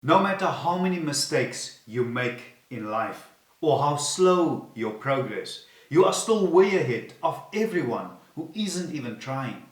No matter how many mistakes you make in life or how slow your progress, you are still way ahead of everyone who isn't even trying.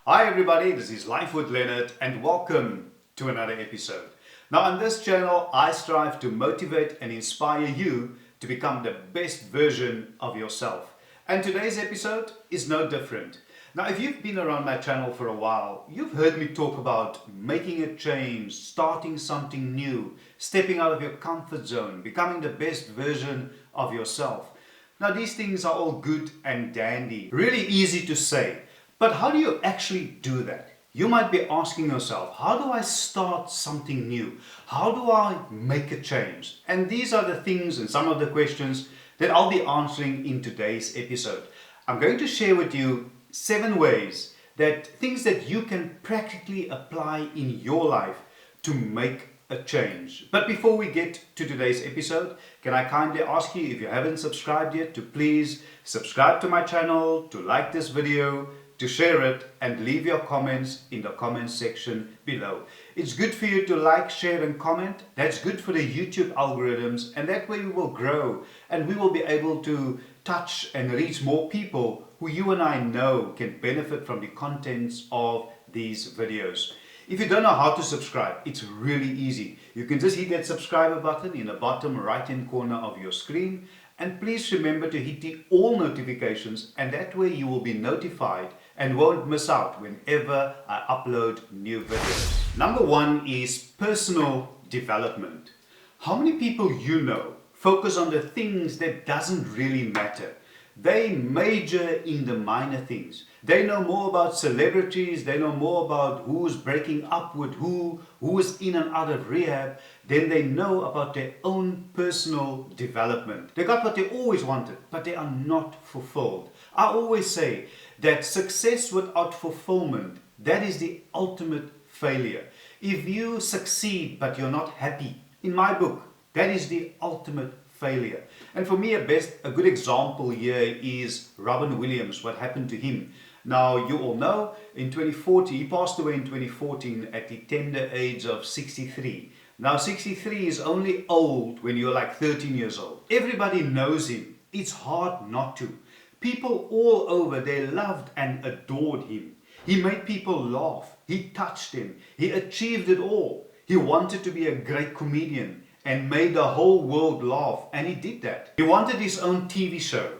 Hi everybody, this is Life with Leonard and welcome to another episode. Now on this channel, I strive to motivate and inspire you to become the best version of yourself. And today's episode is no different. Now if you've been around my channel for a while, you've heard me talk about making a change, starting something new, stepping out of your comfort zone, becoming the best version of yourself. Now these things are all good and dandy, really easy to say. But how do you actually do that? You might be asking yourself, how do I start something new? How do I make a change? And these are the things and some of the questions that I'll be answering in today's episode. I'm going to share with you 7 ways things that you can practically apply in your life to make a change. But before we get to today's episode, can I kindly ask you, if you haven't subscribed yet, to please subscribe to my channel, to like this video, to share it, and leave your comments in the comments section below. It's good for you to like, share and comment. That's good for the YouTube algorithms, and that way we will grow and we will be able to touch and reach more people who you and I know can benefit from the contents of these videos. If you don't know how to subscribe, it's really easy. You can just hit that subscriber button in the bottom right hand corner of your screen, and please remember to hit the all notifications, and that way you will be notified and won't miss out whenever I upload new videos. Number 1 is personal development. How many people you know focus on the things that doesn't really matter? They major in the minor things. They know more about celebrities, they know more about who's breaking up with who is in and out of rehab, than they know about their own personal development. They got what they always wanted, but they are not fulfilled. I always say that success without fulfillment, that is the ultimate failure. If you succeed but you're not happy, in my book, that is the ultimate failure. And for me, a good example here is Robin Williams, what happened to him. Now, you all know, in 2014, he passed away in 2014 at the tender age of 63. Now, 63 is only old when you're like 13 years old. Everybody knows him. It's hard not to. People all over, they loved and adored him. He made people laugh. He touched them. He achieved it all. He wanted to be a great comedian and made the whole world laugh, and he did that. He wanted his own TV show.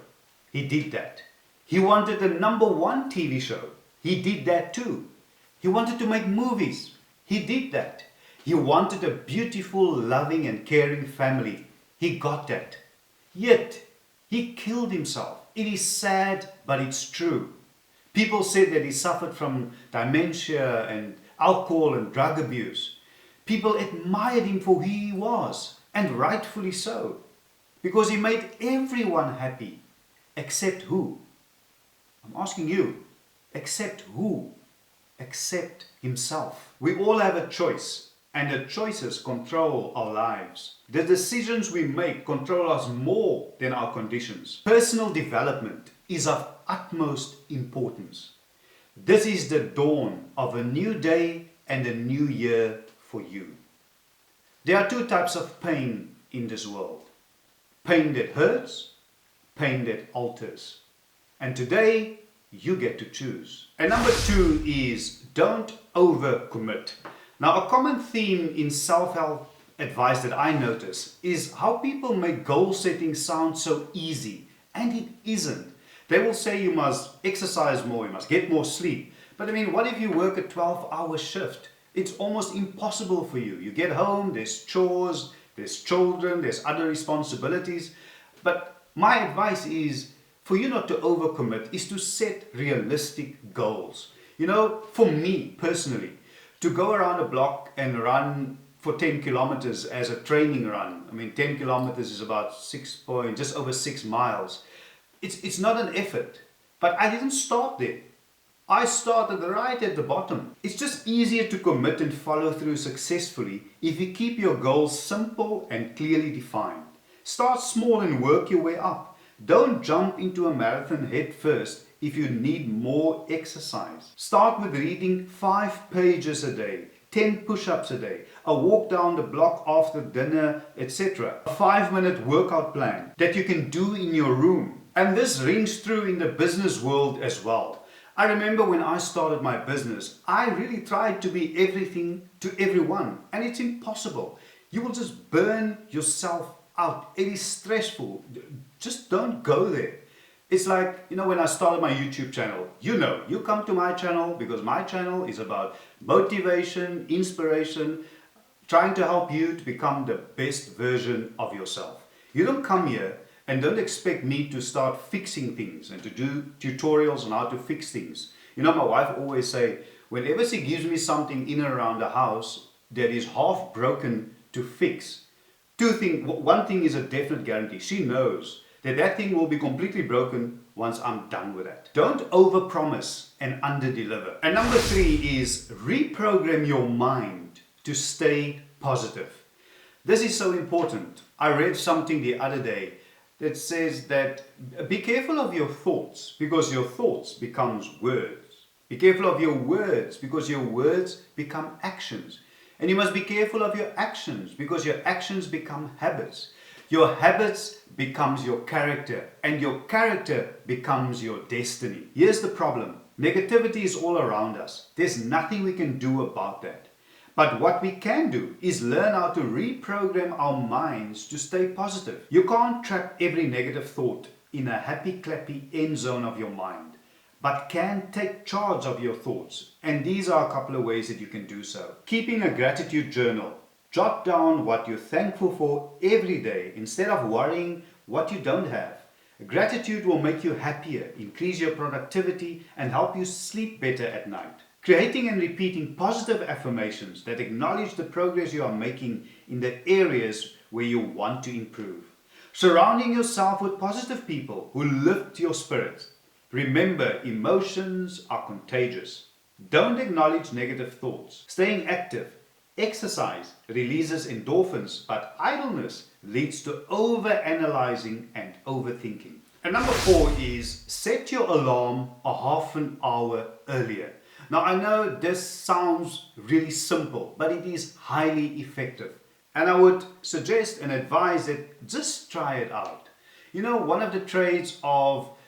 He did that. He wanted the #1 TV show. He did that too. He wanted to make movies. He did that. He wanted a beautiful, loving and caring family. He got that. Yet, he killed himself. It is sad, but it's true. People said that he suffered from dementia and alcohol and drug abuse. People admired him for who he was, and rightfully so, because he made everyone happy, except who? I'm asking you, except who? Except himself. We all have a choice, and the choices control our lives. The decisions we make control us more than our conditions. Personal development is of utmost importance. This is the dawn of a new day and a new year for you. There are 2 types of pain in this world. Pain that hurts, pain that alters. And today, you get to choose. And number 2 is don't overcommit. Now, a common theme in self-help advice that I notice is how people make goal setting sound so easy, and it isn't. They will say you must exercise more, you must get more sleep. But I mean, what if you work a 12-hour shift? It's almost impossible for you. You get home, there's chores, there's children, there's other responsibilities. But my advice is for you not to overcommit, is to set realistic goals. You know, for me personally, to go around a block and run for 10 kilometers as a training run, I mean 10 kilometers is about just over 6 miles. It's not an effort, but I didn't start there. I started right at the bottom. It's just easier to commit and follow through successfully if you keep your goals simple and clearly defined. Start small and work your way up. Don't jump into a marathon head first if you need more exercise. Start with reading 5 pages a day, 10 push-ups a day, a walk down the block after dinner, etc. A 5-minute workout plan that you can do in your room. And this rings true in the business world as well. I remember when I started my business, I really tried to be everything to everyone, and it's impossible. You will just burn yourself out. It is stressful. Just don't go there. It's like, when I started my YouTube channel, you come to my channel because my channel is about motivation, inspiration, trying to help you to become the best version of yourself. You don't come here and don't expect me to start fixing things and to do tutorials on how to fix things. My wife always say, whenever she gives me something in and around the house that is half broken to fix, one thing is a definite guarantee. She knows that thing will be completely broken once I'm done with that. Don't overpromise and underdeliver. And number 3 is reprogram your mind to stay positive. This is so important. I read something the other day that says that be careful of your thoughts because your thoughts becomes words. Be careful of your words because your words become actions. And you must be careful of your actions because your actions become habits. Your habits becomes your character and your character becomes your destiny. Here's the problem. Negativity is all around us. There's nothing we can do about that. But what we can do is learn how to reprogram our minds to stay positive. You can't trap every negative thought in a happy clappy end zone of your mind, but can take charge of your thoughts. And these are a couple of ways that you can do so. Keeping a gratitude journal. Jot down what you're thankful for every day instead of worrying what you don't have. Gratitude will make you happier, increase your productivity, and help you sleep better at night. Creating and repeating positive affirmations that acknowledge the progress you are making in the areas where you want to improve. Surrounding yourself with positive people who lift your spirits. Remember, emotions are contagious. Don't acknowledge negative thoughts. Staying active. Exercise releases endorphins, but idleness leads to overanalyzing and overthinking. And number 4 is set your alarm a half an hour earlier. Now I know this sounds really simple, but it is highly effective. And I would suggest and advise that just try it out. One of the traits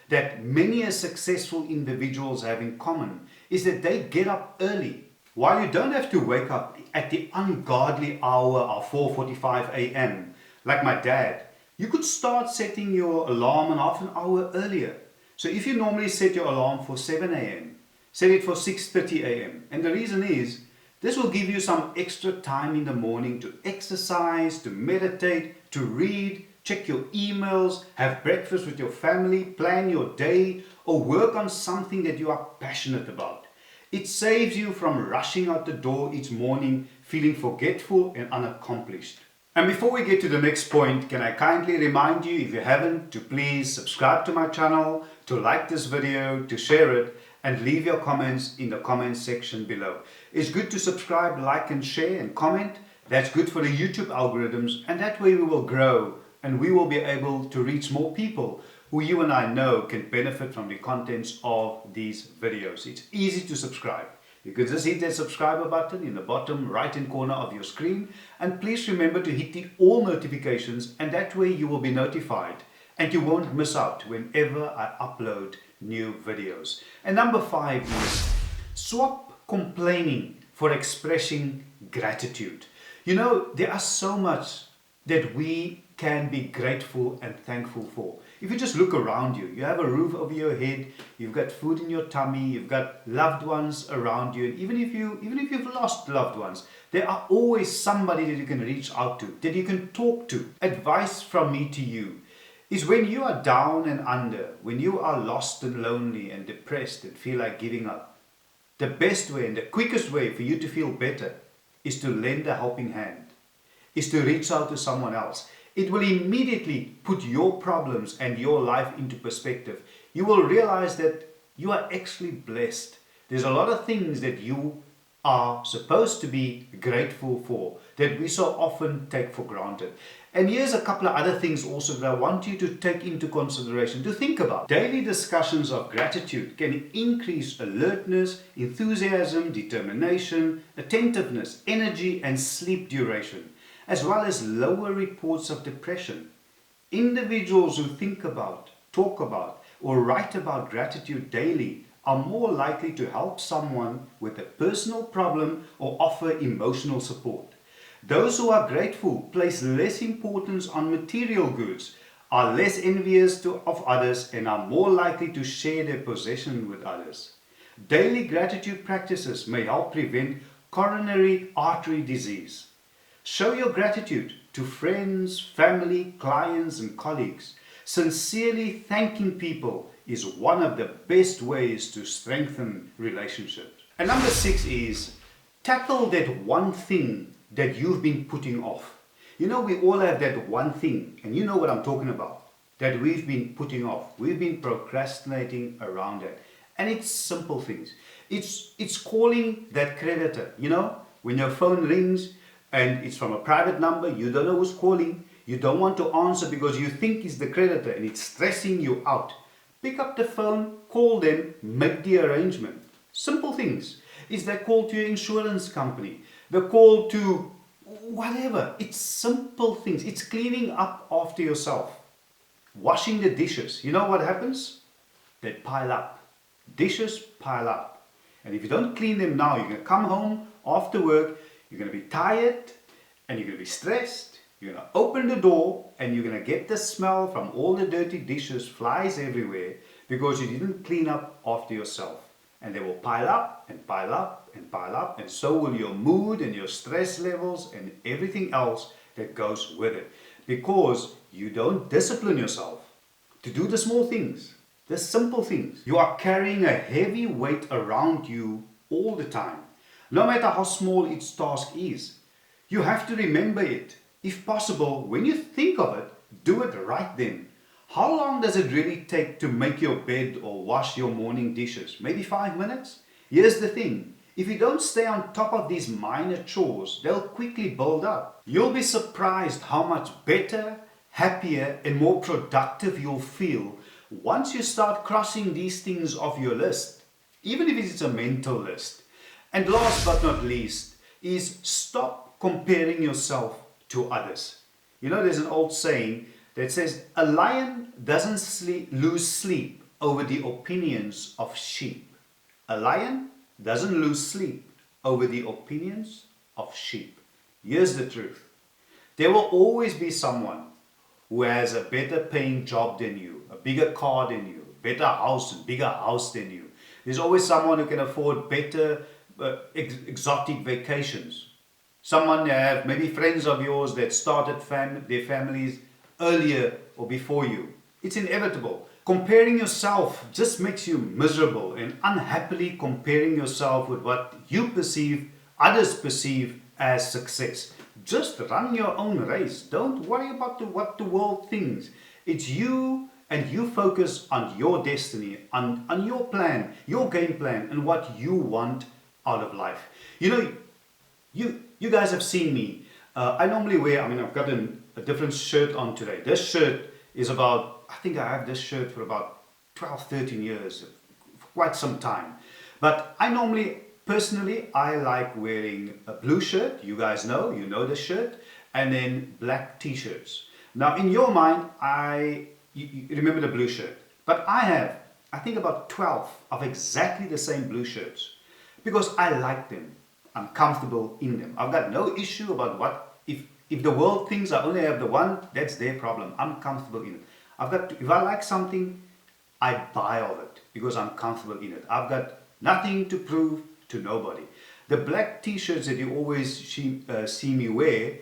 that many successful individuals have in common is that they get up early. While you don't have to wake up at the ungodly hour of 4:45 a.m. like my dad, you could start setting your alarm an half an hour earlier. So if you normally set your alarm for 7 a.m., set it for 6:30 a.m. And the reason is, this will give you some extra time in the morning to exercise, to meditate, to read, check your emails, have breakfast with your family, plan your day, or work on something that you are passionate about. It saves you from rushing out the door each morning feeling forgetful and unaccomplished. And before we get to the next point, can I kindly remind you, if you haven't, to please subscribe to my channel, to like this video, to share it, and leave your comments in the comments section below. It's good to subscribe, like and share and comment. That's good for the YouTube algorithms, and that way we will grow and we will be able to reach more people who you and I know can benefit from the contents of these videos. It's easy to subscribe. You can just hit that subscriber button in the bottom right hand corner of your screen, and please remember to hit the all notifications, and that way you will be notified and you won't miss out whenever I upload new videos. And number 5 is swap complaining for expressing gratitude. There are so much that we can be grateful and thankful for. If you just look around you, you have a roof over your head, you've got food in your tummy, you've got loved ones around you, and even if you've lost loved ones, there are always somebody that you can reach out to, that you can talk to. Advice from me to you is, when you are down and under, when you are lost and lonely and depressed and feel like giving up, the best way and the quickest way for you to feel better is to lend a helping hand, is to reach out to someone else. It will immediately put your problems and your life into perspective. You will realize that you are actually blessed. There's a lot of things that you are supposed to be grateful for, that we so often take for granted. And here's a couple of other things also that I want you to take into consideration, to think about. Daily discussions of gratitude can increase alertness, enthusiasm, determination, attentiveness, energy, and sleep duration, as well as lower reports of depression. Individuals who think about, talk about, or write about gratitude daily are more likely to help someone with a personal problem or offer emotional support. Those who are grateful place less importance on material goods, are less envious of others, and are more likely to share their possession with others. Daily gratitude practices may help prevent coronary artery disease. Show your gratitude to friends, family, clients, and colleagues. Sincerely thanking people is one of the best ways to strengthen relationships. And number 6 is tackle that one thing that you've been putting off. You know, we all have that one thing, and you know what I'm talking about, that we've been putting off. We've been procrastinating around it. And it's simple things. It's calling that creditor. You know, when your phone rings and it's from a private number, you don't know who's calling. You don't want to answer because you think it's the creditor and it's stressing you out. Pick up the phone, call them, make the arrangement. Simple things. Is that call to your insurance company? The call to whatever. It's simple things. It's cleaning up after yourself. Washing the dishes. You know what happens? They pile up. Dishes pile up. And if you don't clean them now, you're going to come home after work, you're going to be tired and you're going to be stressed. You're going to open the door and you're going to get the smell from all the dirty dishes, flies everywhere, because you didn't clean up after yourself. And they will pile up and pile up and pile up, and so will your mood and your stress levels and everything else that goes with it. Because you don't discipline yourself to do the small things, the simple things. You are carrying a heavy weight around you all the time, no matter how small each task is. You have to remember it. If possible, when you think of it, do it right then. How long does it really take to make your bed or wash your morning dishes? Maybe 5 minutes? Here's the thing. If you don't stay on top of these minor chores, they'll quickly build up. You'll be surprised how much better, happier, and more productive you'll feel once you start crossing these things off your list, even if it's a mental list. And last but not least is stop comparing yourself to others. You know, there's an old saying that says, a lion doesn't lose sleep over the opinions of sheep. A lion doesn't lose sleep over the opinions of sheep. Here's the truth. There will always be someone who has a better paying job than you, a bigger car than you, better house and bigger house than you. There's always someone who can afford better exotic vacations. Someone you have, maybe friends of yours that started their families earlier or before you. It's inevitable. Comparing yourself just makes you miserable, and unhappily comparing yourself with what you perceive, others perceive as success. Just run your own race. Don't worry about what the world thinks. It's you, and you focus on your destiny, on your plan, your game plan, and what you want out of life. You know, you guys have seen me. I normally wear, I've got a different shirt on today. This shirt is about, I think I have this shirt for about 12, 13 years, for quite some time. But personally, I like wearing a blue shirt. You guys know, you know the shirt. And then black t-shirts. Now, in your mind, you remember the blue shirt. But I think about 12 of exactly the same blue shirts. Because I like them. I'm comfortable in them. I've got no issue about if the world thinks I only have the one, that's their problem. I'm comfortable in it. If I like something, I buy of it because I'm comfortable in it. I've got nothing to prove to nobody. The black t-shirts that you always see me wear,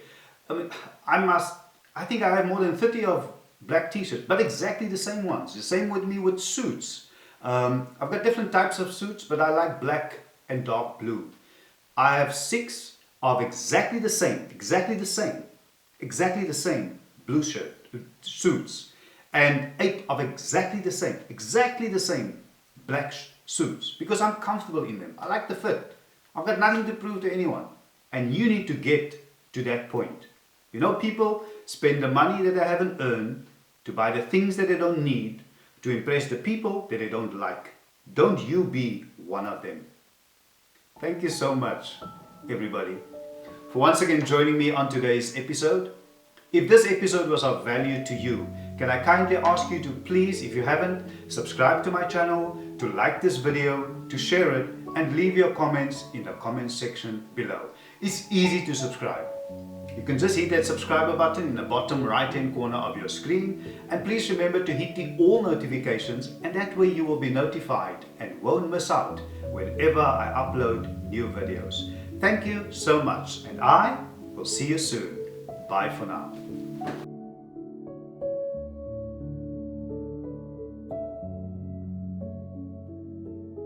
I think I have more than 30 of black t-shirts, but exactly the same ones. The same with me with suits. I've got different types of suits, but I like black and dark blue. I have 6 of exactly the same blue suits, and 8 of exactly the same black suits, because I'm comfortable in them. I like the fit. I've got nothing to prove to anyone. And you need to get to that point. You know, people spend the money that they haven't earned to buy the things that they don't need, to impress the people that they don't like. Don't you be one of them. Thank you so much, everybody, for once again joining me on today's episode. If this episode was of value to you, can I kindly ask you to please, if you haven't, subscribe to my channel, to like this video, to share it, and leave your comments in the comments section below. It's easy to subscribe. You can just hit that subscriber button in the bottom right hand corner of your screen, and please remember to hit the all notifications, and that way you will be notified and won't miss out whenever I upload new videos. Thank you so much, and I will see you soon. Bye for now.